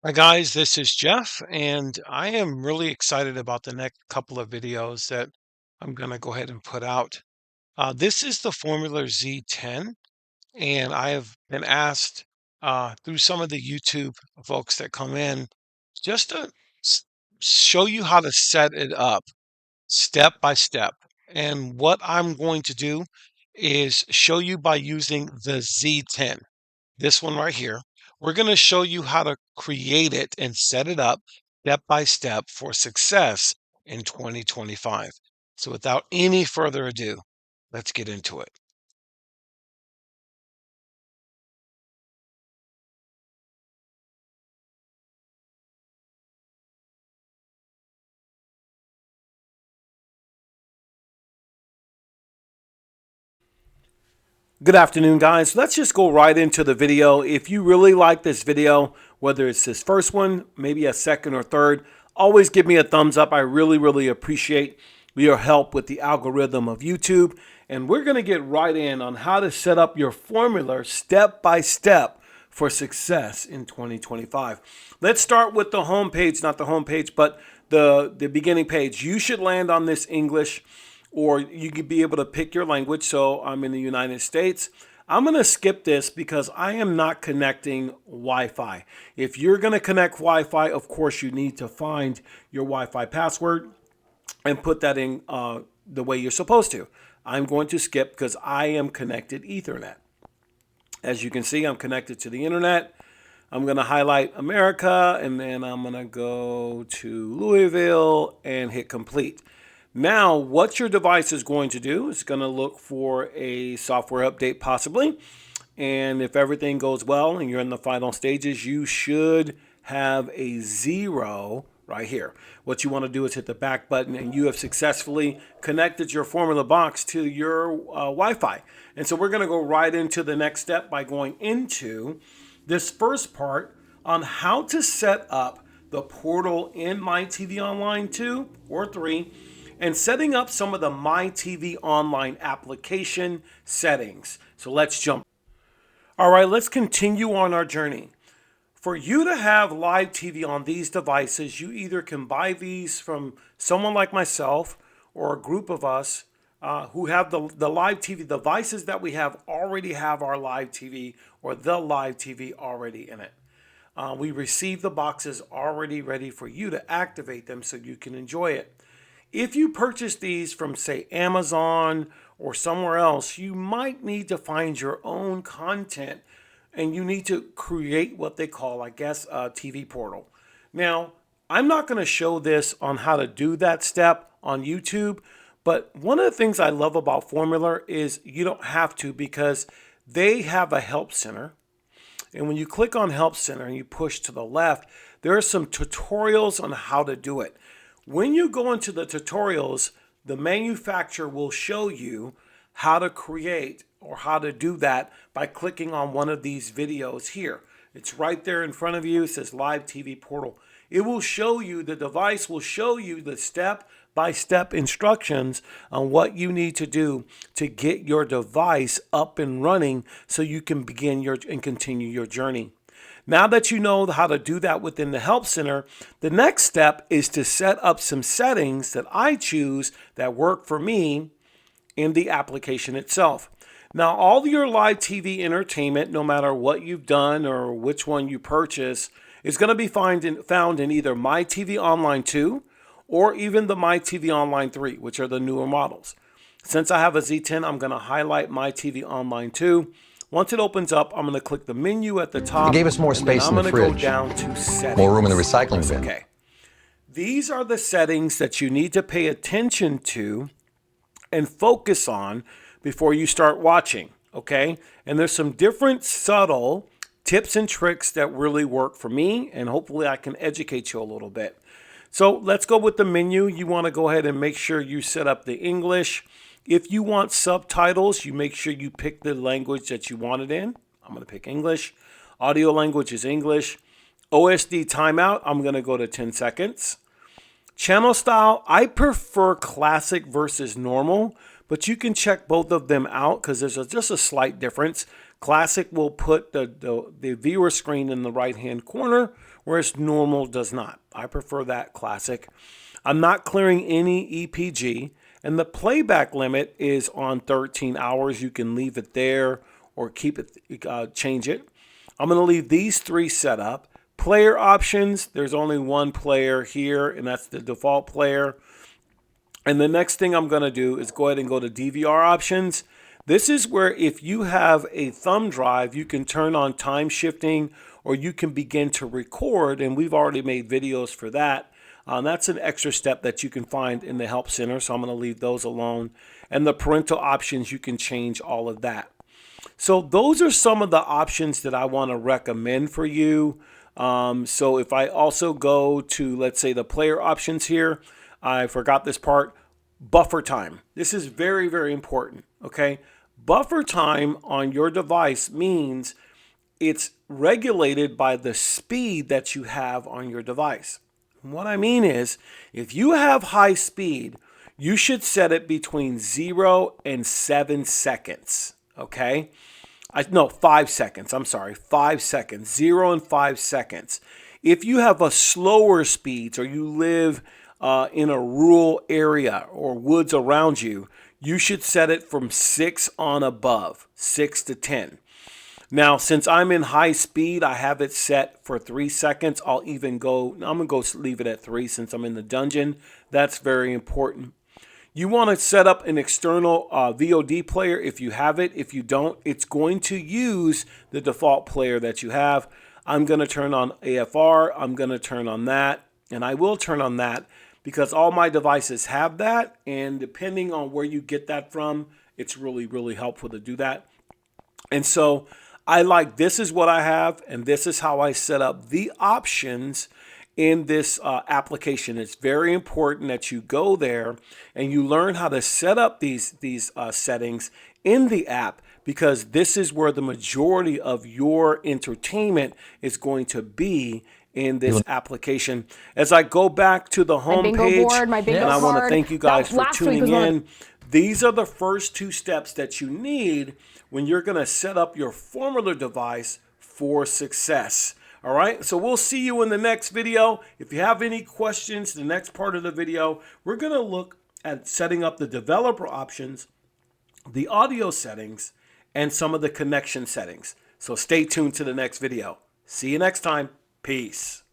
Hi guys, this is Jeff, and I am really excited about the next couple of videos that I'm going to go ahead and put out. This is the Formuler Z10, and I have been asked through some of the YouTube folks that come in just to s- show you how to set it up step by step. And what I'm going to do is show you by using the Z10, this one right here. We're going to show you how to create it and set it up step by step for success in 2025. So without any further ado, let's get into it. Good afternoon, guys. Let's just go right into the video. If you really like this video, whether it's this first one, maybe a second or third, always give me a thumbs up. I really appreciate your help with the algorithm of YouTube. And we're going to get right in on how to set up your formula step by step for success in 2025. Let's start with the home page, not the home page, but the beginning page. You should land on this English, or you could be able to pick your language. So I'm in the United States. I'm going to skip this because I am not connecting Wi-Fi. If you're going to connect Wi-Fi, of course, you need to find your Wi-Fi password and put that in the way you're supposed to. I'm going to skip because I am connected Ethernet. As you can see, I'm connected to the internet. I'm going to highlight America, and then I'm going to go to Louisville and hit complete. Now, what your device is going to do is going to look for a software update possibly. And if everything goes well and you're in the final stages, you should have a 0 right here. What you want to do is hit the back button, and you have successfully connected your formula box to your Wi-Fi. And so we're going to go right into the next step by going into this first part on how to set up the portal in My TV Online 2 or 3, and setting up some of the My TV Online application settings. So let's jump. All right, let's continue on our journey. For you to have live TV on these devices, you either can buy these from someone like myself or a group of us who have the live TV devices that we have already have our live TV or the live TV already in it. We receive the boxes already ready for you to activate them so you can enjoy it. If you purchase these from, say, Amazon or somewhere else, you might need to find your own content, and you need to create what they call, I guess, a TV portal. Now, I'm not going to show this on how to do that step on YouTube, but one of the things I love about Formula is you don't have to, because they have a help center. And when you click on Help Center and you push to the left, there are some tutorials on how to do it. When you go into the tutorials, the manufacturer will show you how to create or how to do that by clicking on one of these videos here. It's right there in front of you. It says Live TV Portal. It will show you, the device will show you the step-by-step instructions on what you need to do to get your device up and running so you can begin your and continue your journey. Now that you know how to do that within the Help Center, the next step is to set up some settings that I choose that work for me in the application itself. Now, all your live TV entertainment, no matter what you've done or which one you purchase, is going to be found in either My TV Online 2 or even the My TV Online 3, which are the newer models. Since I have a Z10, I'm going to highlight My TV Online 2. Once it opens up, I'm going to click the menu at the It top, gave us more and then space I'm in the going to go fridge, down to settings. more room in the recycling Press bin. OK. These are the settings that you need to pay attention to and focus on before you start watching, okay? And there's some different subtle tips and tricks that really work for me, and hopefully I can educate you a little bit. So let's go with the menu. You want to go ahead and make sure you set up the English. If you want subtitles, you make sure you pick the language that you want it in. I'm going to pick English. Audio language is English. OSD timeout, I'm going to go to 10 seconds. Channel style, I prefer classic versus normal, but you can check both of them out because there's just a slight difference. Classic will put the viewer screen in the right-hand corner, whereas normal does not. I prefer that classic. I'm not clearing any EPG, and the playback limit is on 13 hours. You can leave it there or keep it, change it. I'm going to leave these three set up. Player options, there's only one player here, and that's the default player. And the next thing I'm going to do is go ahead and go to DVR options. This is where if you have a thumb drive, you can turn on time shifting or you can begin to record. And we've already made videos for that. That's an extra step that you can find in the Help Center. So I'm going to leave those alone. And the parental options, you can change all of that. So those are some of the options that I want to recommend for you. So if I also go to, let's say, the player options here, I forgot this part, buffer time. This is very, very important, okay? Buffer time on your device means it's regulated by the speed that you have on your device. What I mean is, if you have high speed, you should set it between 0 and 7 seconds, okay? No, 5 seconds. I'm sorry, 5 seconds. 0 and 5 seconds. If you have a slower speeds or you live in a rural area or woods around you, you should set it from 6 on above, 6 to 10. Now, since I'm in high speed, I have it set for 3 seconds. I'm going to go leave it at 3 since I'm in the dungeon. That's very important. You want to set up an external VOD player if you have it. If you don't, it's going to use the default player that you have. I'm going to turn on AFR. I'm going to turn on that. And I will turn on that because all my devices have that. And depending on where you get that from, it's really, really helpful to do that. And so this is what I have, and this is how I set up the options in this application. It's very important that you go there and you learn how to set up these settings in the app, because this is where the majority of your entertainment is going to be in this application. As I go back to the home page, and I want to thank you guys for tuning in. These are the first two steps that you need when you're going to set up your Formuler device for success. All right, so we'll see you in the next video. If you have any questions, the next part of the video, we're going to look at setting up the developer options, the audio settings, and some of the connection settings. So stay tuned to the next video. See you next time. Peace.